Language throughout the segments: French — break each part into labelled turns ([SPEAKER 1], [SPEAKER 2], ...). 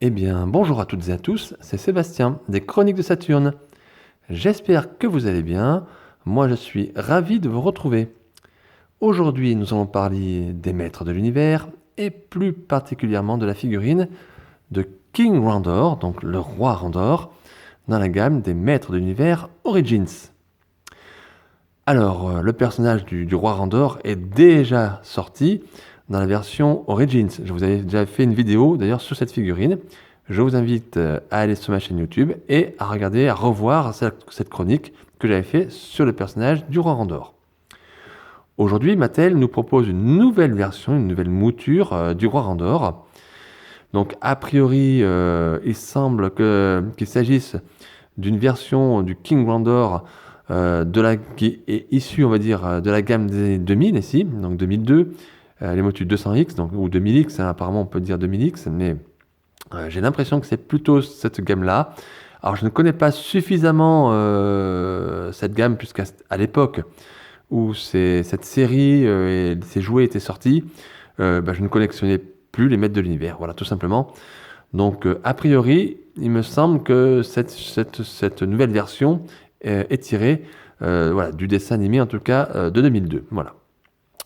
[SPEAKER 1] Eh bien, bonjour à toutes et à tous, c'est Sébastien des Chroniques de Saturne. J'espère que vous allez bien. Moi, je suis ravi de vous retrouver. Aujourd'hui, nous allons parler des maîtres de l'univers et plus particulièrement de la figurine de King Randor, donc le roi Randor, dans la gamme des maîtres de l'univers Origins. Alors, le personnage du roi Randor est déjà sorti dans la version Origins. Je vous avais déjà fait une vidéo d'ailleurs sur cette figurine. Je vous invite à aller sur ma chaîne YouTube et à regarder, à revoir cette chronique que j'avais fait sur le personnage du roi Randor. Aujourd'hui, Mattel nous propose une nouvelle version, une nouvelle mouture du roi Randor. Donc, a priori, il semble qu'il s'agisse d'une version du King Randor qui est issue, on va dire, de la gamme des 2000 ici, donc 2002, les motus 200X, donc, ou 2000X, hein, apparemment on peut dire 2000X, mais j'ai l'impression que c'est plutôt cette gamme-là. Alors je ne connais pas suffisamment cette gamme, puisqu'à l'époque où cette série et ces jouets étaient sortis, je ne collectionnais plus les maîtres de l'univers, voilà, tout simplement. Donc a priori, il me semble que cette nouvelle version est tirée du dessin animé, en tout cas, de 2002. Voilà.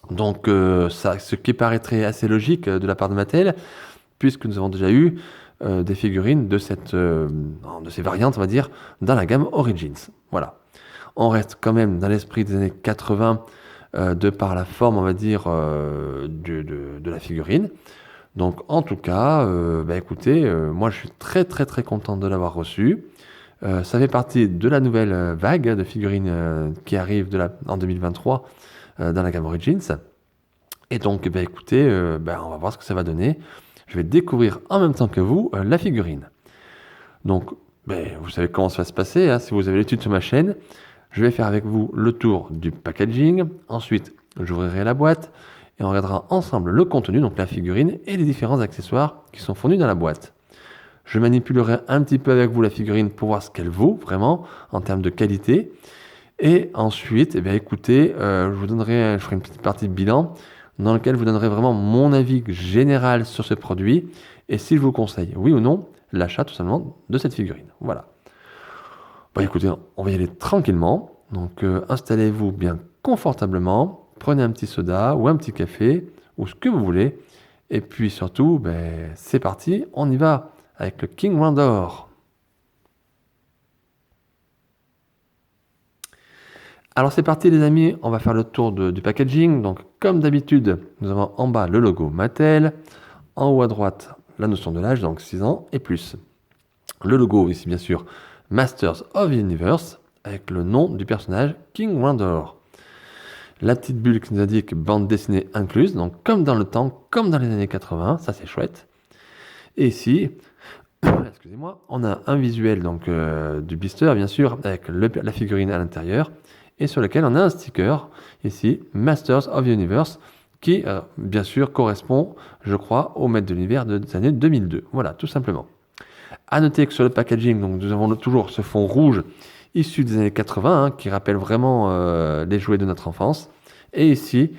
[SPEAKER 1] Donc ce qui paraîtrait assez logique de la part de Mattel, puisque nous avons déjà eu des figurines de ces variantes, on va dire, dans la gamme Origins. Voilà. On reste quand même dans l'esprit des années 80, de par la forme, on va dire, de la figurine. Donc, en tout cas, écoutez, moi je suis très très très content de l'avoir reçu. Ça fait partie de la nouvelle vague de figurines qui arrive en 2023 dans la gamme Origins. Et donc, écoutez, on va voir ce que ça va donner. Je vais découvrir en même temps que vous la figurine. Donc, vous savez comment ça va se passer, hein, si vous avez l'étude sur ma chaîne. Je vais faire avec vous le tour du packaging. Ensuite, j'ouvrirai la boîte et on regardera ensemble le contenu, donc la figurine et les différents accessoires qui sont fournis dans la boîte. Je manipulerai un petit peu avec vous la figurine pour voir ce qu'elle vaut vraiment en termes de qualité. Et ensuite, écoutez, je ferai une petite partie de bilan dans lequel je vous donnerai vraiment mon avis général sur ce produit et si je vous conseille, oui ou non, l'achat tout simplement de cette figurine. Voilà. Écoutez, on va y aller tranquillement. Donc, installez-vous bien confortablement, prenez un petit soda ou un petit café ou ce que vous voulez. Et puis surtout, c'est parti, on y va avec le King Randor. Alors c'est parti les amis, on va faire le tour du packaging. Donc comme d'habitude, nous avons en bas le logo Mattel, en haut à droite la notion de l'âge, donc 6 ans et plus. Le logo ici bien sûr Masters of the Universe avec le nom du personnage King Randor. La petite bulle qui nous indique bande dessinée incluse, donc comme dans le temps, comme dans les années 80, ça c'est chouette. Et ici, excusez-moi, on a un visuel donc du blister bien sûr avec la figurine à l'intérieur et sur lequel on a un sticker ici Masters of the Universe qui bien sûr correspond, je crois, au maître de l'univers des années 2002. Voilà, tout simplement. À noter que sur le packaging, donc nous avons toujours ce fond rouge issu des années 80 hein, qui rappelle vraiment les jouets de notre enfance. Et ici,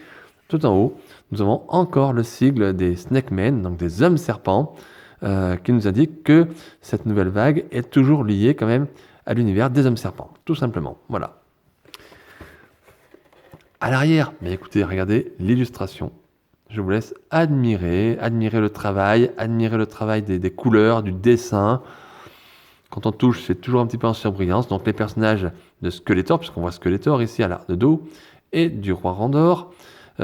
[SPEAKER 1] tout en haut, nous avons encore le sigle des Snake Men, donc des hommes serpents, qui nous indique que cette nouvelle vague est toujours liée quand même à l'univers des hommes serpents, tout simplement. Voilà. À l'arrière, écoutez, regardez l'illustration. Je vous laisse admirer le travail, des couleurs, du dessin. Quand on touche, c'est toujours un petit peu en surbrillance. Donc les personnages de Skeletor, puisqu'on voit Skeletor ici à l'arrière de dos, et du roi Randor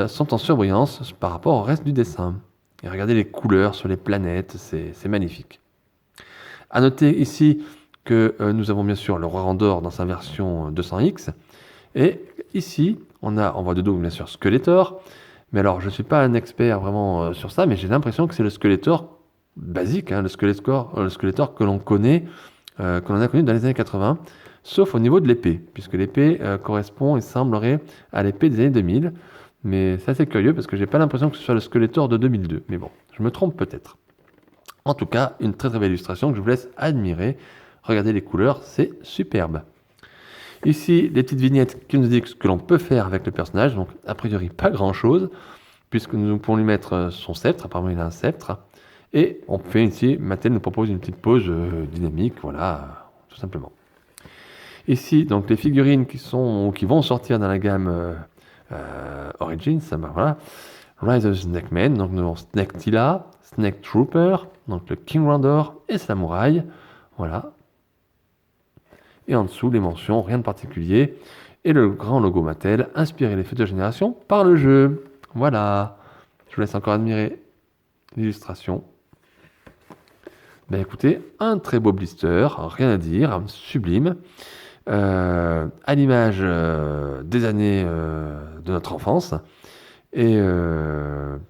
[SPEAKER 1] sont en surbrillance par rapport au reste du dessin. Et regardez les couleurs sur les planètes, c'est magnifique. À noter ici que nous avons bien sûr le roi Randor dans sa version 200X. Et ici, on voit de dos bien sûr Skeletor. Mais alors, je ne suis pas un expert vraiment sur ça, mais j'ai l'impression que c'est le Skeletor basique, hein, le Skeletor que l'on connaît, que l'on a connu dans les années 80, sauf au niveau de l'épée, puisque l'épée correspond, il semblerait, à l'épée des années 2000. Mais c'est assez curieux parce que j'ai pas l'impression que ce soit le Skeletor de 2002. Mais bon, je me trompe peut-être. En tout cas, une très très belle illustration que je vous laisse admirer. Regardez les couleurs, c'est superbe. Ici, les petites vignettes qui nous disent ce que l'on peut faire avec le personnage. Donc, a priori, pas grand-chose, puisque nous pouvons lui mettre son sceptre. Apparemment, il a un sceptre. Et on fait ici, Mattel nous propose une petite pause dynamique, voilà, tout simplement. Ici, donc les figurines qui vont sortir dans la gamme Origins, ben voilà. Rise of the Snake Man, donc nous avons Snake Tila, Snake Trooper, donc le King Randor et Samurai, voilà. Et en dessous, les mentions, rien de particulier. Et le grand logo Mattel, inspiré les futures générations par le jeu. Voilà. Je vous laisse encore admirer l'illustration. Ben écoutez, un très beau blister, rien à dire, sublime. À l'image des années de notre enfance. Et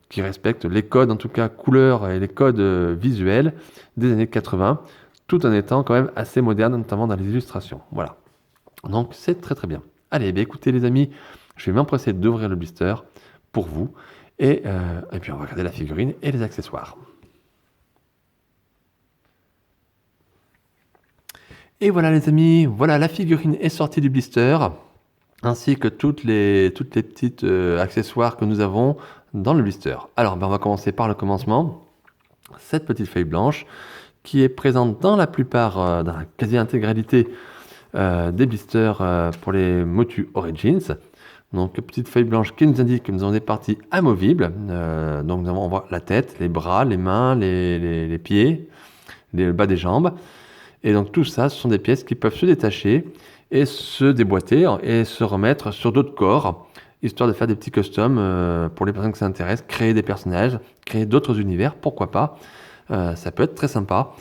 [SPEAKER 1] qui respecte les codes, en tout cas couleurs et les codes visuels des années 80, tout en étant quand même assez moderne, notamment dans les illustrations. Voilà. Donc c'est très très bien. Allez, bien écoutez les amis, je vais m'empresser d'ouvrir le blister pour vous. Et puis on va regarder la figurine et les accessoires. Et voilà les amis, voilà la figurine est sortie du blister, ainsi que toutes les petites accessoires que nous avons dans le blister. Alors on va commencer par le commencement. Cette petite feuille blanche qui est présente dans la plupart, dans la quasi-intégralité des blisters pour les Motu Origins. Donc petite feuille blanche qui nous indique que nous avons des parties amovibles. Donc on voit la tête, les bras, les mains, les pieds, le bas des jambes. Et donc tout ça, ce sont des pièces qui peuvent se détacher et se déboîter et se remettre sur d'autres corps, histoire de faire des petits customs pour les personnes qui s'intéressent, créer des personnages, créer d'autres univers, pourquoi pas. Ça peut être très sympa.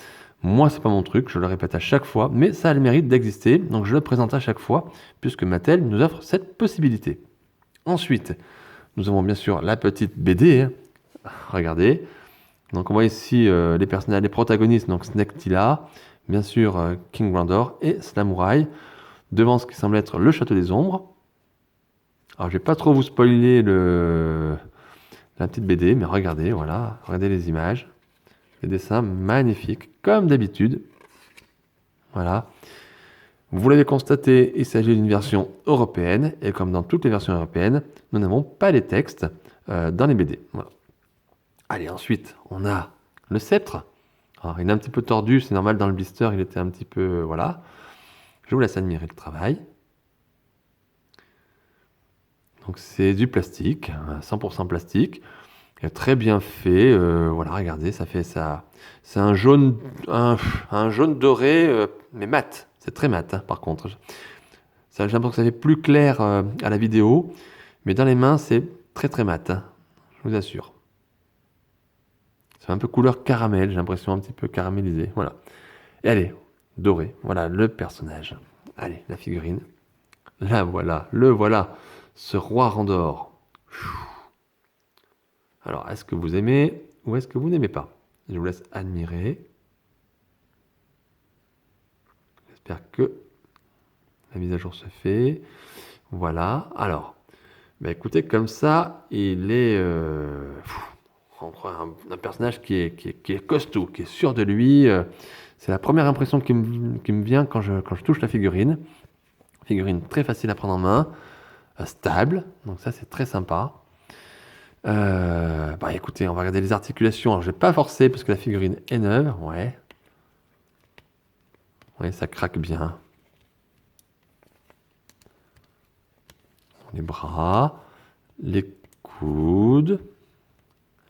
[SPEAKER 1] Moi, c'est pas mon truc, je le répète à chaque fois, mais ça a le mérite d'exister, donc je le présente à chaque fois, puisque Mattel nous offre cette possibilité. Ensuite, nous avons bien sûr la petite BD, hein. Regardez. Donc on voit ici les personnages, les protagonistes, donc Snake Tila, bien sûr King Randor et Samurai, devant ce qui semble être le Château des Ombres. Alors je vais pas trop vous spoiler la petite BD, mais regardez, voilà, regardez les images. Les dessins magnifiques, comme d'habitude. Voilà. Vous l'avez constaté, il s'agit d'une version européenne, et comme dans toutes les versions européennes, nous n'avons pas les textes dans les BD. Voilà. Allez, ensuite, on a le sceptre. Alors, il est un petit peu tordu, c'est normal, dans le blister, il était un petit peu... voilà. Je vous laisse admirer le travail. Donc, c'est du plastique, 100% plastique. Très bien fait, voilà, regardez, ça fait ça. C'est un jaune doré, mais mat. C'est très mat, hein, par contre. J'ai l'impression que ça fait plus clair à la vidéo, mais dans les mains, c'est très très mat, hein, je vous assure. C'est un peu couleur caramel, j'ai l'impression un petit peu caramélisé, voilà. Et allez, doré, voilà le personnage. Allez, la figurine. Là, voilà, le voilà, ce roi Randor. Alors, est-ce que vous aimez ou est-ce que vous n'aimez pas? Je vous laisse admirer. J'espère que la mise à jour se fait. Voilà. Alors, bah écoutez, comme ça, il est un personnage qui est costaud, qui est sûr de lui. C'est la première impression qui me vient quand je touche la figurine. Figurine très facile à prendre en main, stable. Donc ça, c'est très sympa. Bah écoutez, on va regarder les articulations. Alors, je vais pas forcer parce que la figurine est neuve. Ouais. Ouais, ça craque bien. Les bras, les coudes,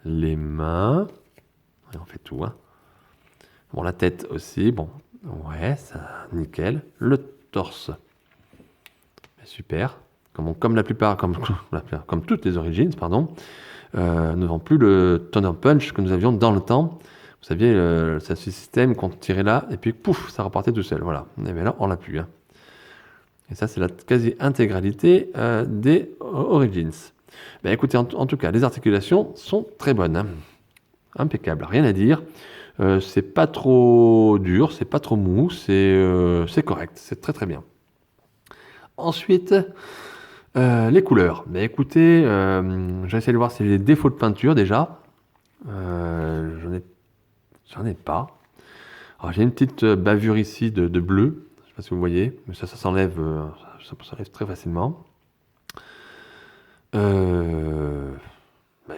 [SPEAKER 1] les mains. Ouais, on fait tout, hein. Bon, la tête aussi. Bon, ouais, ça, nickel. Le torse. Super. Comme la plupart, comme toutes les Origins, pardon. Nous n'avons plus le Thunder Punch que nous avions dans le temps. Vous saviez, c'est ce système qu'on tirait là, et puis pouf, ça repartait tout seul. Voilà. Et bien là, on l'a plus, hein. Et ça, c'est la quasi-intégralité des Origins. Ben, écoutez, en tout cas, les articulations sont très bonnes, hein. Impeccable, rien à dire. C'est pas trop dur, c'est pas trop mou, c'est correct, c'est très très bien. Ensuite, les couleurs. Ben, écoutez, j'ai essayé de voir si j'ai des défauts de peinture déjà. J'en ai pas. Alors, j'ai une petite bavure ici de bleu. Je ne sais pas si vous voyez, mais ça s'enlève, ça s'enlève très facilement. Bah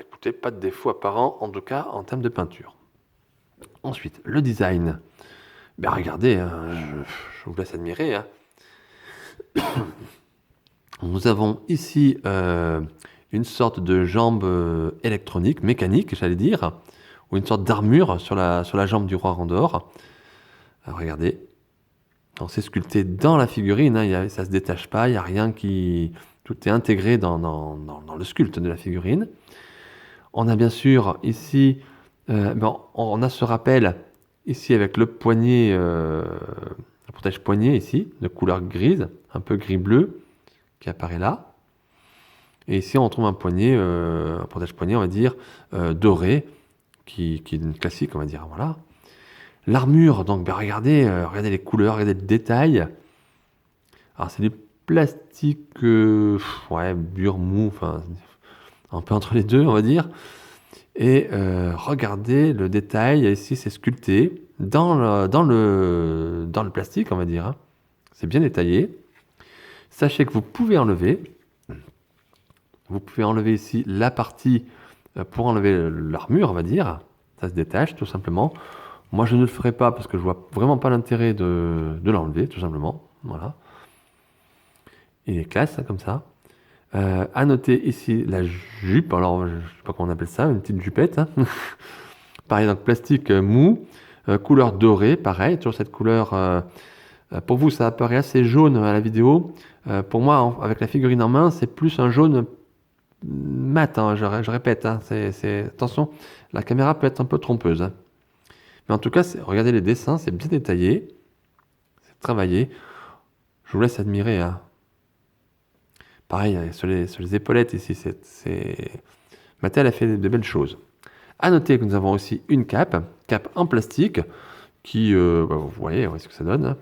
[SPEAKER 1] écoutez, pas de défaut apparent, en tout cas en termes de peinture. Ensuite, le design. Ben regardez, hein, je vous laisse admirer, hein. Nous avons ici une sorte de jambe électronique, mécanique, j'allais dire, ou une sorte d'armure sur la jambe du roi Randor. Alors, regardez. Alors, c'est sculpté dans la figurine, hein, ça se détache pas, il n'y a rien qui... Tout est intégré dans le sculpte de la figurine. On a bien sûr ici, on a ce rappel ici avec le poignet, le protège-poignet ici, de couleur grise, un peu gris-bleu, qui apparaît là. Et ici, on trouve un poignet, un protège-poignet, on va dire, doré, qui est une classique, on va dire, voilà. L'armure, donc, regardez, regardez les couleurs, regardez le détail. Alors, c'est du plastique, ouais, dur, mou, enfin, un peu entre les deux, on va dire. Et regardez le détail, ici, c'est sculpté dans le plastique, on va dire, hein. C'est bien détaillé. Sachez que vous pouvez enlever. Vous pouvez enlever ici la partie pour enlever l'armure, on va dire. Ça se détache, tout simplement. Moi, je ne le ferai pas parce que je vois vraiment pas l'intérêt de l'enlever, tout simplement. Voilà. Il est classe, comme ça. À noter ici la jupe. Alors, je ne sais pas comment on appelle ça, une petite jupette, hein. Pareil, donc plastique mou, couleur dorée, pareil, toujours cette couleur. Pour vous, ça apparaît assez jaune à la vidéo. Pour moi, avec la figurine en main, c'est plus un jaune mat, hein, je répète. Hein, attention, la caméra peut être un peu trompeuse, hein. Mais en tout cas, regardez les dessins, c'est bien détaillé, c'est travaillé. Je vous laisse admirer, hein. Pareil, sur les épaulettes ici, Mattel a fait de belles choses. À noter que nous avons aussi une cape en plastique, qui, vous voyez ce que ça donne, hein.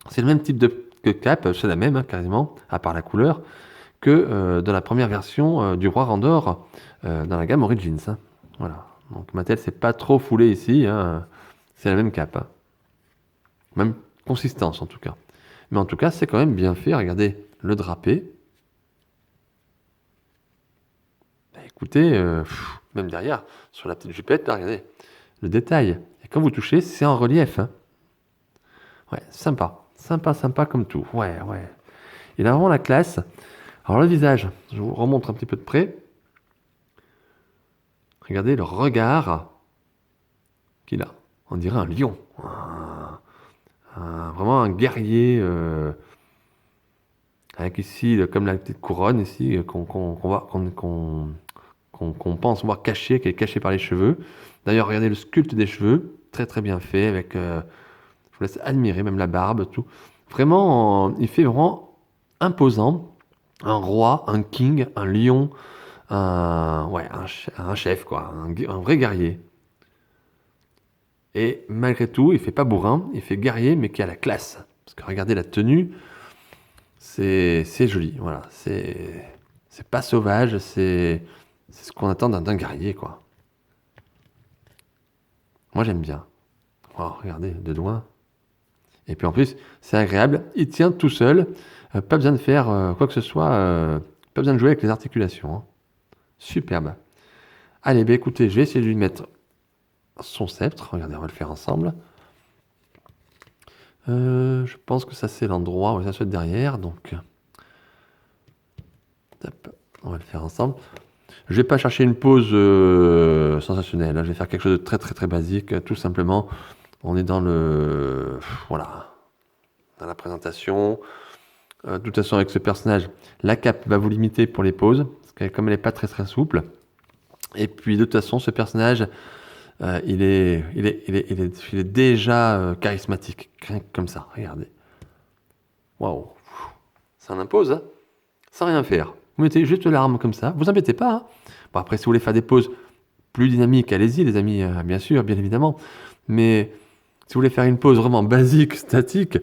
[SPEAKER 1] C'est le même type de cape, c'est la même, hein, quasiment, à part la couleur, que dans la première version du roi Randor dans la gamme Origins, hein. Voilà. Donc Mattel s'est pas trop foulé ici, hein. C'est la même cape, hein. Même consistance en tout cas. Mais en tout cas, c'est quand même bien fait. Regardez le drapé. Bah, écoutez, même derrière, sur la petite jupette, là, regardez le détail. Et quand vous touchez, c'est en relief, hein. Ouais, sympa. Sympa comme tout. Ouais. Il a vraiment la classe. Alors le visage, je vous remontre un petit peu de près. Regardez le regard qu'il a. On dirait un lion. Vraiment un guerrier. Avec ici, comme la petite couronne ici, qu'on pense voir cachée, qui est cachée par les cheveux. D'ailleurs, regardez le sculpte des cheveux. Très bien fait. Avec, je vous laisse admirer, même la barbe, tout. Vraiment, il fait vraiment imposant. Un roi, un king, un lion, un chef, quoi, un vrai guerrier. Et malgré tout, il fait pas bourrin, il fait guerrier, mais qui a la classe. Parce que regardez la tenue, c'est joli, voilà. C'est pas sauvage, c'est ce qu'on attend d'un guerrier, quoi. Moi, j'aime bien. Oh, regardez, de loin. Et puis en plus, c'est agréable, il tient tout seul, pas besoin de faire quoi que ce soit, pas besoin de jouer avec les articulations, hein. Superbe. Allez, écoutez, je vais essayer de lui mettre son sceptre. Regardez, on va le faire ensemble. Je pense que ça c'est l'endroit où ça se fait derrière, donc on va le faire ensemble. Je vais pas chercher une pose sensationnelle, hein. Je vais faire quelque chose de très basique, tout simplement. On est dans voilà, dans la présentation. De toute façon, avec ce personnage, la cape va vous limiter pour les poses, parce que comme elle n'est pas très souple. Et puis de toute façon, ce personnage, il est déjà charismatique, comme ça. Regardez. Waouh. Ça en impose, hein, sans rien faire. Vous mettez juste l'arme comme ça, vous embêtez pas, hein. Bon, après, si vous voulez faire des poses plus dynamiques, allez-y, les amis, bien sûr, bien évidemment. Mais si vous voulez faire une pose vraiment basique, statique,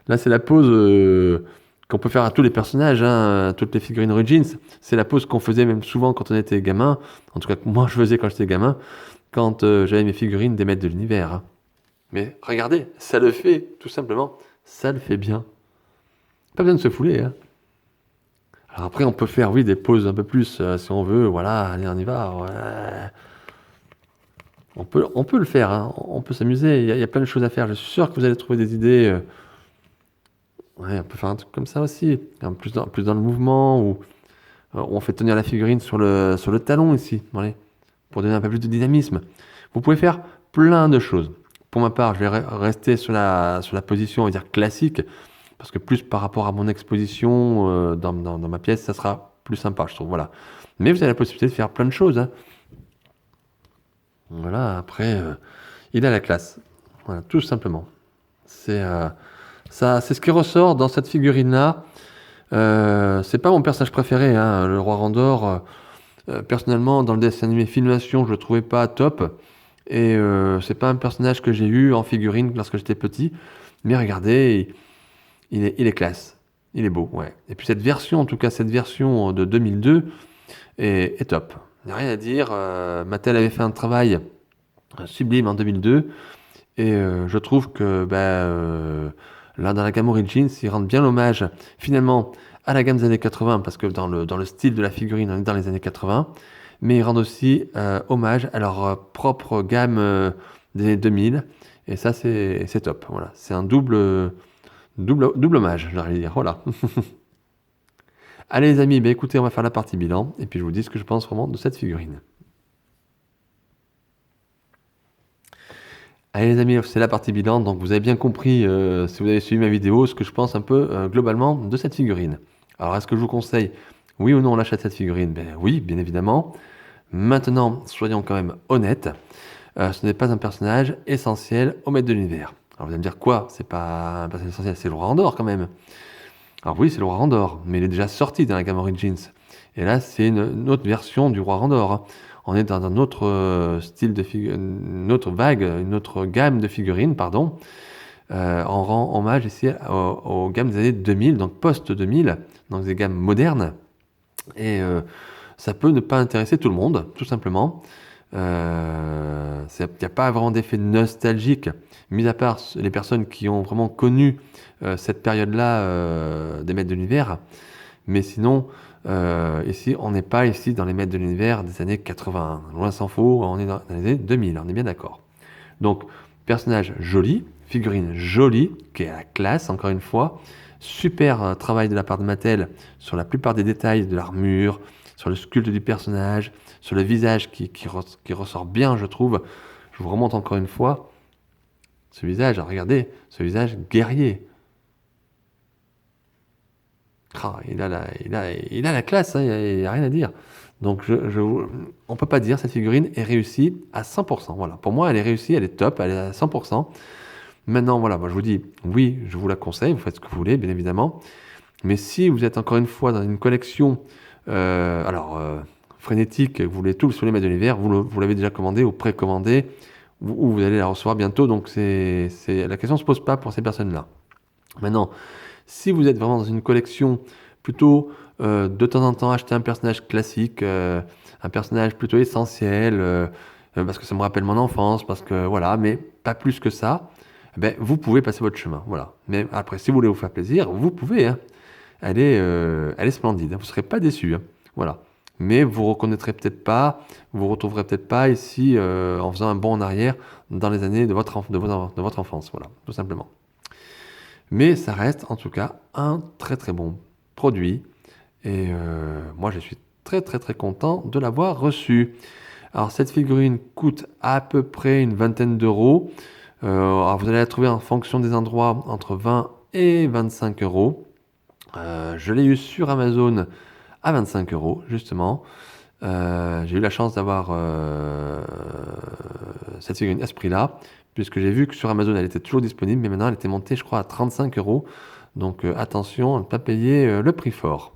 [SPEAKER 1] là, c'est la pose qu'on peut faire à tous les personnages, hein, toutes les figurines Origins. C'est la pose qu'on faisait même souvent quand on était gamin. En tout cas, moi, je faisais quand j'étais gamin, quand j'avais mes figurines des maîtres de l'univers, hein. Mais regardez, ça le fait, tout simplement. Ça le fait bien. Pas besoin de se fouler, hein. Alors après, on peut faire, oui, des poses un peu plus, si on veut. Voilà, allez, on y va. Ouais. On peut le faire, hein. On peut s'amuser. Il y a plein de choses à faire. Je suis sûr que vous allez trouver des idées. Ouais, on peut faire un truc comme ça aussi. Plus dans le mouvement, où on fait tenir la figurine sur le talon ici, allez, pour donner un peu plus de dynamisme. Vous pouvez faire plein de choses. Pour ma part, je vais rester sur la position, on va dire, classique, parce que plus par rapport à mon exposition dans ma pièce, ça sera plus sympa, je trouve. Voilà. Mais vous avez la possibilité de faire plein de choses, hein. Voilà, après, il a la classe. Voilà, tout simplement. C'est ça, c'est ce qui ressort dans cette figurine-là. C'est pas mon personnage préféré, hein, le roi Randor. Personnellement, dans le dessin animé Filmation, je le trouvais pas top. Et c'est pas un personnage que j'ai eu en figurine lorsque j'étais petit. Mais regardez, il est classe. Il est beau, ouais. Et puis cette version, en tout cas cette version de 2002, est top. Il n'y a rien à dire. Mattel avait fait un travail sublime en 2002. Et je trouve que là, dans la gamme Origins, ils rendent bien l'hommage finalement à la gamme des années 80, parce que dans le style de la figurine, on est dans les années 80, mais ils rendent aussi hommage à leur propre gamme des années 2000, et ça, c'est top. Voilà. C'est un double hommage, j'aurais dire. Voilà. Allez les amis, écoutez, on va faire la partie bilan, et puis je vous dis ce que je pense vraiment de cette figurine. Allez les amis, c'est la partie bilan, donc vous avez bien compris, si vous avez suivi ma vidéo, ce que je pense un peu globalement de cette figurine. Alors est-ce que je vous conseille, oui ou non, on achète cette figurine? Oui, bien évidemment. Maintenant, soyons quand même honnêtes, ce n'est pas un personnage essentiel au maître de l'univers. Alors vous allez me dire quoi? C'est pas un personnage essentiel, c'est le roi Randor quand même. Alors oui, c'est le roi Randor, mais il est déjà sorti dans la gamme Origins. Et là, c'est une autre version du roi Randor, hein. On est dans un autre style de une autre vague, une autre gamme de figurines, pardon. On rend hommage ici aux gammes des années 2000, donc post-2000, donc des gammes modernes. Et ça peut ne pas intéresser tout le monde, tout simplement. Il n'y a pas vraiment d'effet nostalgique, mis à part les personnes qui ont vraiment connu cette période-là des maîtres de l'univers. Mais sinon, ici, on n'est pas ici dans les maîtres de l'univers des années 80. Loin s'en faut, on est dans les années 2000, on est bien d'accord. Donc, personnage joli, figurine jolie, qui est à la classe, encore une fois. Super travail de la part de Mattel sur la plupart des détails de l'armure, sur le sculpte du personnage, sur le visage qui ressort bien, je trouve. Je vous remonte encore une fois ce visage, regardez, ce visage guerrier. Il a la classe, hein, il n'y a rien à dire. Donc on ne peut pas dire cette figurine est réussie à 100%. Voilà. Pour moi, elle est réussie, elle est top, elle est à 100%. Maintenant, voilà, moi je vous dis, oui, je vous la conseille, vous faites ce que vous voulez, bien évidemment. Mais si vous êtes encore une fois dans une collection frénétique, vous voulez tout sur les maîtres de l'univers, vous l'avez déjà commandé ou précommandé, ou vous allez la recevoir bientôt. Donc la question ne se pose pas pour ces personnes-là. Maintenant, si vous êtes vraiment dans une collection plutôt de temps en temps acheter un personnage classique, un personnage plutôt essentiel, parce que ça me rappelle mon enfance, parce que voilà, mais pas plus que ça, vous pouvez passer votre chemin. Voilà. Mais après, si vous voulez vous faire plaisir, vous pouvez, hein. Elle est splendide, hein. Vous ne serez pas déçus, hein. Voilà. Mais vous reconnaîtrez peut-être pas, vous retrouverez peut-être pas ici en faisant un bond en arrière dans les années de votre enfance. Voilà, tout simplement. Mais ça reste en tout cas un très très bon produit. Et moi je suis très très très content de l'avoir reçu. Alors cette figurine coûte à peu près une vingtaine d'euros. Alors vous allez la trouver en fonction des endroits entre 20 et 25 euros. Je l'ai eu sur Amazon à 25 euros justement. J'ai eu la chance d'avoir cette figurine à ce prix-là, puisque j'ai vu que sur Amazon elle était toujours disponible, mais maintenant elle était montée, je crois, à 35 euros. Donc attention à ne pas payer le prix fort.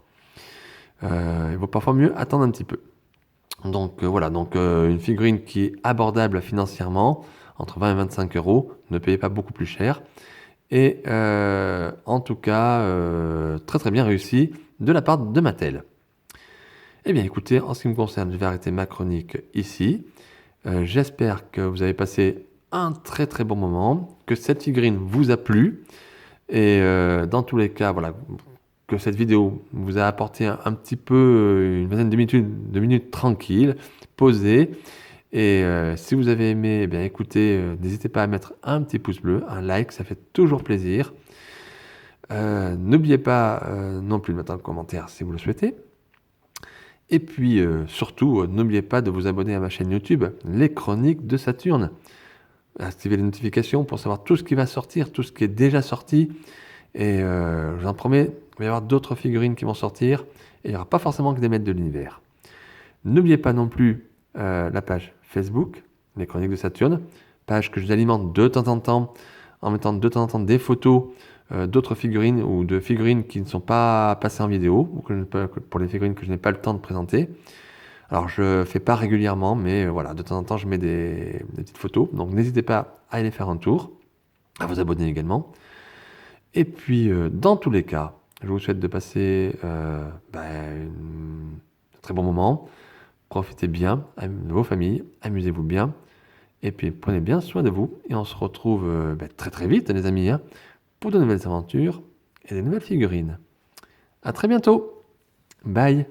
[SPEAKER 1] Il vaut parfois mieux attendre un petit peu. Donc voilà, donc une figurine qui est abordable financièrement, entre 20 et 25 euros, ne payez pas beaucoup plus cher. Et en tout cas, très très bien réussi de la part de Mattel. Eh bien écoutez, en ce qui me concerne, je vais arrêter ma chronique ici. J'espère que vous avez passé un très très bon moment, que cette figurine vous a plu. Et dans tous les cas, voilà, que cette vidéo vous a apporté un petit peu, une vingtaine de minutes tranquilles, posées. Et si vous avez aimé, eh bien écoutez, n'hésitez pas à mettre un petit pouce bleu, un like, ça fait toujours plaisir. N'oubliez pas non plus de mettre un commentaire si vous le souhaitez. Et puis surtout, n'oubliez pas de vous abonner à ma chaîne YouTube, Les Chroniques de Saturne. Activez les notifications pour savoir tout ce qui va sortir, tout ce qui est déjà sorti. Et je vous en promets, il va y avoir d'autres figurines qui vont sortir. Et il n'y aura pas forcément que des maîtres de l'univers. N'oubliez pas non plus la page Facebook, Les Chroniques de Saturne, page que je vous alimente de temps en temps, en mettant de temps en temps des photos d'autres figurines ou de figurines qui ne sont pas passées en vidéo, ou pour les figurines que je n'ai pas le temps de présenter. Alors je ne fais pas régulièrement, mais voilà, de temps en temps je mets des petites photos, donc n'hésitez pas à aller faire un tour, à vous abonner également. Et puis dans tous les cas, je vous souhaite de passer un très bon moment. Profitez bien de vos familles, amusez-vous bien, et puis prenez bien soin de vous. Et on se retrouve très très vite, les amis, hein, pour de nouvelles aventures et des nouvelles figurines. À très bientôt. Bye.